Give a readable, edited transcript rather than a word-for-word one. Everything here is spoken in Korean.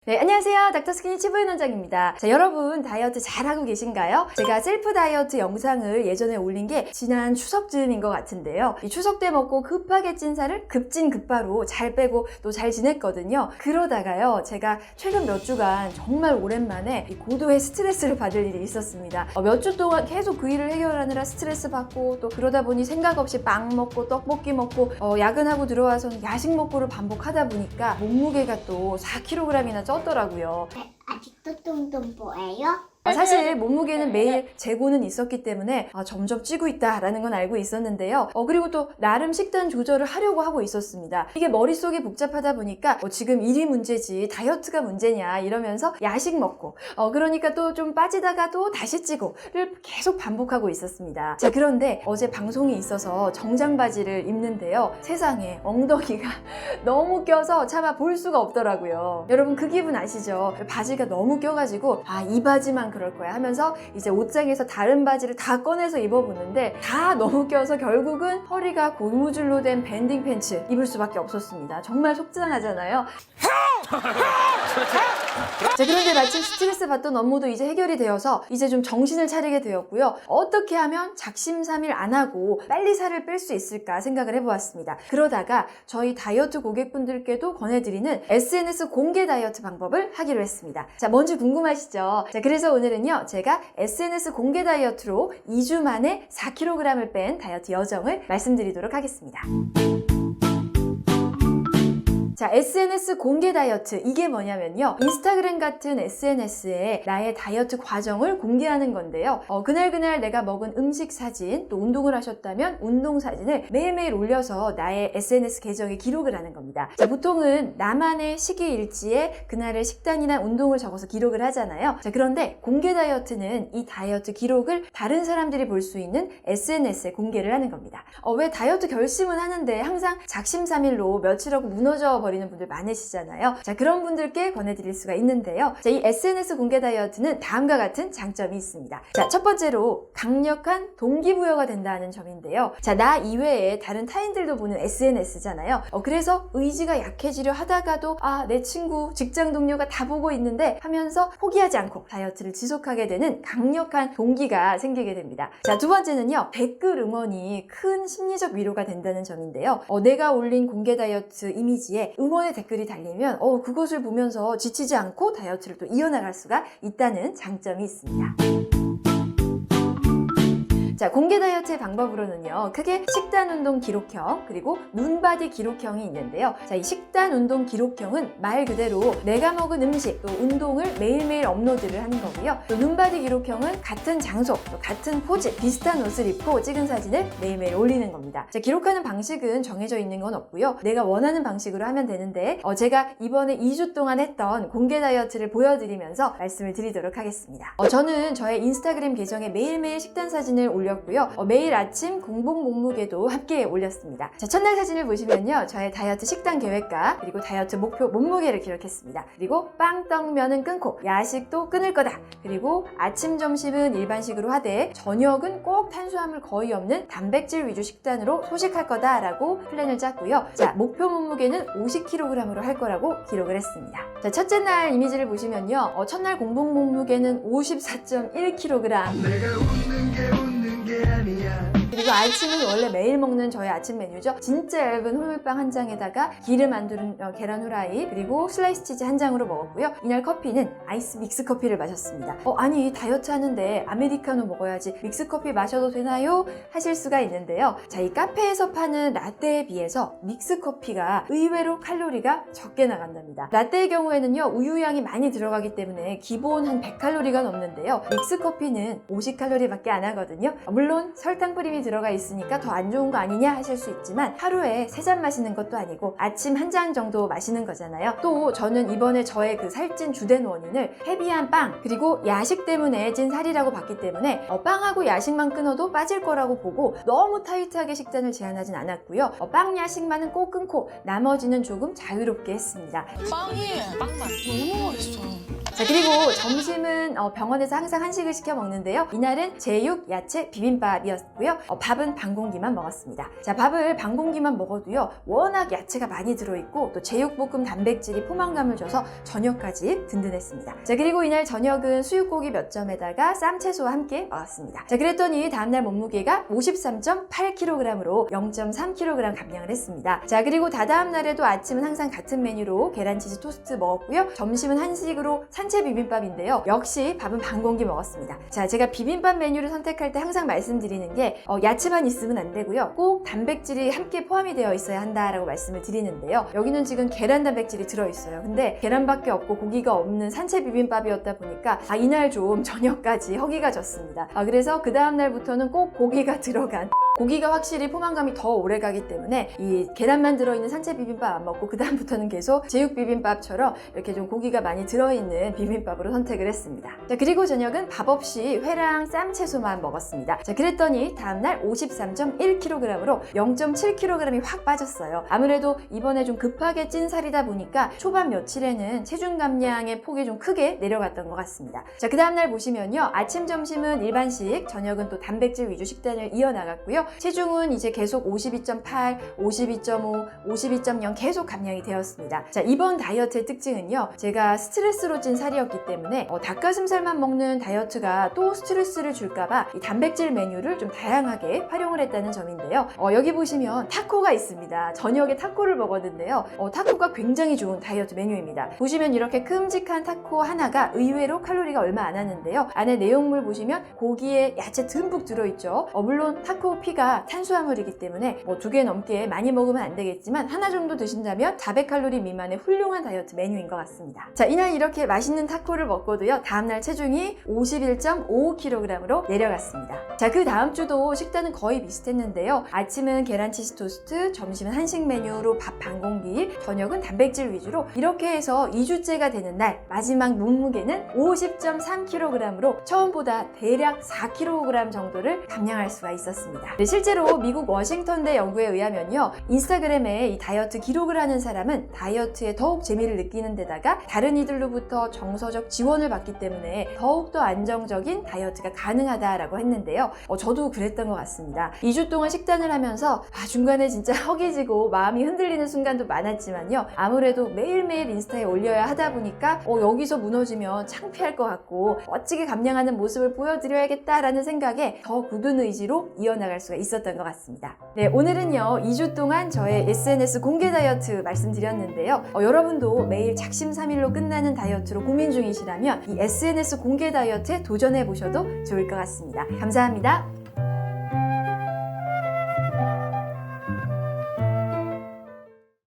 네, 안녕하세요. 닥터스키니 치부의 원장입니다. 자, 여러분 다이어트 잘하고 계신가요? 제가 셀프 다이어트 영상을 예전에 올린 게 지난 추석쯤인 것 같은데요. 이 추석 때 먹고 급하게 찐 살을 급진급파로 잘 빼고 또 잘 지냈거든요. 그러다가요, 제가 최근 몇 주간 정말 오랜만에 이 고도의 스트레스를 받을 일이 있었습니다. 몇 주 동안 계속 그 일을 해결하느라 스트레스 받고 또 그러다 보니 생각 없이 빵 먹고 떡볶이 먹고 야근하고 들어와서는 야식 먹고를 반복하다 보니까 몸무게가 또 4kg이나 쪘더라고요. 아직도 뚱뚱보예요? 사실 몸무게는 매일 재고는 있었기 때문에 점점 찌고 있다라는 건 알고 있었는데요. 그리고 또 나름 식단 조절을 하려고 하고 있었습니다. 이게 머릿속이 복잡하다 보니까 지금 일이 문제지 다이어트가 문제냐 이러면서 야식 먹고 그러니까 또 좀 빠지다가 또 다시 찌고를 계속 반복하고 있었습니다. 자, 그런데 어제 방송이 있어서 정장 바지를 입는데요. 세상에 엉덩이가 너무 껴서 차마 볼 수가 없더라고요. 여러분 그 기분 아시죠? 바지가 너무 껴가지고 이 바지만 그럴 거야 하면서 이제 옷장에서 다른 바지를 다 꺼내서 입어보는데 다 너무 껴서 결국은 허리가 고무줄로 된 밴딩 팬츠 입을 수밖에 없었습니다. 정말 속상하잖아요. 자, 그런데 마침 스트레스 받던 업무도 이제 해결이 되어서 이제 좀 정신을 차리게 되었고요. 어떻게 하면 작심삼일 안 하고 빨리 살을 뺄 수 있을까 생각을 해보았습니다. 그러다가 저희 다이어트 고객분들께도 권해드리는 SNS 공개 다이어트 방법을 하기로 했습니다. 자, 뭔지 궁금하시죠? 자, 그래서 오늘은요, 제가 SNS 공개 다이어트로 2주 만에 4kg을 뺀 다이어트 여정을 말씀드리도록 하겠습니다. 자, SNS 공개 다이어트, 이게 뭐냐면요, 인스타그램 같은 SNS에 나의 다이어트 과정을 공개하는 건데요. 그날그날 내가 먹은 음식 사진, 또 운동을 하셨다면 운동 사진을 매일매일 올려서 나의 SNS 계정에 기록을 하는 겁니다. 자, 보통은 나만의 식이 일지에 그날의 식단이나 운동을 적어서 기록을 하잖아요. 자, 그런데 공개 다이어트는 이 다이어트 기록을 다른 사람들이 볼 수 있는 SNS에 공개를 하는 겁니다. 왜 다이어트 결심은 하는데 항상 작심삼일로 며칠하고 무너져 버리는 분들 많으시잖아요. 자, 그런 분들께 권해드릴 수가 있는데요. 자, 이 SNS 공개 다이어트는 다음과 같은 장점이 있습니다. 자, 첫 번째로 강력한 동기부여가 된다는 점인데요. 자, 나 이외에 다른 타인들도 보는 SNS잖아요. 그래서 의지가 약해지려 하다가도 내 친구, 직장 동료가 다 보고 있는데 하면서 포기하지 않고 다이어트를 지속하게 되는 강력한 동기가 생기게 됩니다. 자, 두 번째는요, 댓글 응원이 큰 심리적 위로가 된다는 점인데요. 내가 올린 공개 다이어트 이미지에 응원의 댓글이 달리면 그것을 보면서 지치지 않고 다이어트를 또 이어나갈 수가 있다는 장점이 있습니다. 자, 공개 다이어트의 방법으로는요, 크게 식단 운동 기록형 그리고 눈바디 기록형이 있는데요. 자, 이 식단 운동 기록형은 말 그대로 내가 먹은 음식 또 운동을 매일매일 업로드를 하는 거고요. 또 눈바디 기록형은 같은 장소 또 같은 포즈 비슷한 옷을 입고 찍은 사진을 매일매일 올리는 겁니다. 자, 기록하는 방식은 정해져 있는 건 없고요. 내가 원하는 방식으로 하면 되는데 제가 이번에 2주 동안 했던 공개 다이어트를 보여드리면서 말씀을 드리도록 하겠습니다. 저는 저의 인스타그램 계정에 매일매일 식단 사진을 올렸고요. 매일 아침 공복 몸무게도 함께 올렸습니다. 자, 첫날 사진을 보시면요, 저의 다이어트 식단 계획과 그리고 다이어트 목표 몸무게를 기록했습니다. 그리고 빵, 떡, 면은 끊고 야식도 끊을 거다. 그리고 아침, 점심은 일반식으로 하되 저녁은 꼭 탄수화물 거의 없는 단백질 위주 식단으로 소식할 거다라고 플랜을 짰고요. 자, 목표 몸무게는 50kg으로 할 거라고 기록을 했습니다. 자, 첫째 날 이미지를 보시면요, 첫날 공복 몸무게는 54.1kg. 내가 웃는 게 아니야. 그리고 아침은 원래 매일 먹는 저의 아침 메뉴죠. 진짜 얇은 홀물빵 한 장에다가 기름 안 두른 계란 후라이 그리고 슬라이스 치즈 한 장으로 먹었고요. 이날 커피는 아이스 믹스 커피를 마셨습니다. 아니 다이어트 하는데 아메리카노 먹어야지 믹스 커피 마셔도 되나요? 하실 수가 있는데요. 자, 이 카페에서 파는 라떼에 비해서 믹스 커피가 의외로 칼로리가 적게 나간답니다. 라떼의 경우에는요, 우유향이 많이 들어가기 때문에 기본 한 100칼로리가 넘는데요. 믹스 커피는 50칼로리밖에 안 하거든요. 물론 설탕 프림이 들어가 있으니까 더 안 좋은 거 아니냐 하실 수 있지만 하루에 3잔 마시는 것도 아니고 아침 1잔 정도 마시는 거잖아요. 또 저는 이번에 저의 그 살찐 주된 원인을 헤비한 빵 그리고 야식 때문에 찐 살이라고 봤기 때문에 빵하고 야식만 끊어도 빠질 거라고 보고 너무 타이트하게 식단을 제한하진 않았고요. 빵 야식만은 꼭 끊고 나머지는 조금 자유롭게 했습니다. 빵이 너무 맛있어. 자, 그리고 점심은 병원에서 항상 한식을 시켜 먹는데요. 이날은 제육, 야채, 비빔밥이었고요. 밥은 반 공기만 먹었습니다. 자, 밥을 반 공기만 먹어도요. 워낙 야채가 많이 들어있고 또 제육볶음 단백질이 포만감을 줘서 저녁까지 든든했습니다. 자, 그리고 이날 저녁은 수육고기 몇 점에다가 쌈채소와 함께 먹었습니다. 자, 그랬더니 다음날 몸무게가 53.8kg으로 0.3kg 감량을 했습니다. 자, 그리고 다다음 날에도 아침은 항상 같은 메뉴로 계란치즈 토스트 먹었고요. 점심은 한식으로 산채 비빔밥인데요. 역시 밥은 반 공기 먹었습니다. 자, 제가 비빔밥 메뉴를 선택할 때 항상 말씀드리는 게 야채만 있으면 안 되고요. 꼭 단백질이 함께 포함이 되어 있어야 한다라고 말씀을 드리는데요. 여기는 지금 계란 단백질이 들어있어요. 근데 계란밖에 없고 고기가 없는 산채 비빔밥이었다 보니까 이날 좀 저녁까지 허기가 졌습니다. 그래서 그 다음 날부터는 꼭 고기가 들어간, 고기가 확실히 포만감이 더 오래 가기 때문에 이 계란만 들어있는 산채 비빔밥 안 먹고 그 다음부터는 계속 제육 비빔밥처럼 이렇게 좀 고기가 많이 들어있는 비빔밥으로 선택을 했습니다. 자, 그리고 저녁은 밥 없이 회랑 쌈채소만 먹었습니다. 자, 그랬더니 다음날 53.1kg으로 0.7kg이 확 빠졌어요. 아무래도 이번에 좀 급하게 찐 살이다 보니까 초반 며칠에는 체중 감량의 폭이 좀 크게 내려갔던 것 같습니다. 자, 그 다음날 보시면요. 아침, 점심은 일반식, 저녁은 또 단백질 위주 식단을 이어나갔고요. 체중은 이제 계속 52.8, 52.5, 52.0 계속 감량이 되었습니다. 자, 이번 다이어트의 특징은요. 제가 스트레스로 찐 살이었기 때문에 닭가슴살만 먹는 다이어트가 또 스트레스를 줄까봐 이 단백질 메뉴를 좀 다양하게 활용을 했다는 점인데요. 여기 보시면 타코가 있습니다. 저녁에 타코를 먹었는데요. 타코가 굉장히 좋은 다이어트 메뉴입니다. 보시면 이렇게 큼직한 타코 하나가 의외로 칼로리가 얼마 안 하는데요. 안에 내용물 보시면 고기에 야채 듬뿍 들어있죠. 물론 타코 피가 탄수화물이기 때문에 2개 넘게 많이 먹으면 안 되겠지만 하나 정도 드신다면 400칼로리 미만의 훌륭한 다이어트 메뉴인 것 같습니다. 자, 이날 이렇게 맛있는 타코를 먹고도요. 다음날 체중이 51.55kg으로 내려갔습니다. 자, 그 다음 주도 식단은 거의 비슷했는데요. 아침은 계란치즈 토스트, 점심은 한식 메뉴로 밥 반 공기, 저녁은 단백질 위주로 이렇게 해서 2주째가 되는 날 마지막 몸무게는 50.3kg으로 처음보다 대략 4kg 정도를 감량할 수가 있었습니다. 네, 실제로 미국 워싱턴대 연구에 의하면요. 인스타그램에 이 다이어트 기록을 하는 사람은 다이어트에 더욱 재미를 느끼는 데다가 다른 이들로부터 정서적 지원을 받기 때문에 더욱더 안정적인 다이어트가 가능하다라고 했는데요. 저도 그랬던 것 같습니다. 2주 동안 식단을 하면서 중간에 진짜 허기지고 마음이 흔들리는 순간도 많았지만요. 아무래도 매일매일 인스타에 올려야 하다 보니까 여기서 무너지면 창피할 것 같고 멋지게 감량하는 모습을 보여드려야겠다라는 생각에 더 굳은 의지로 이어나갈 수가 있었던 것 같습니다. 네, 오늘은요. 2주 동안 저의 SNS 공개 다이어트 말씀드렸는데요. 여러분도 매일 작심삼일로 끝나는 다이어트로 고민 중이시라면 이 SNS 공개 다이어트에 도전해 보셔도 좋을 것 같습니다. 감사합니다.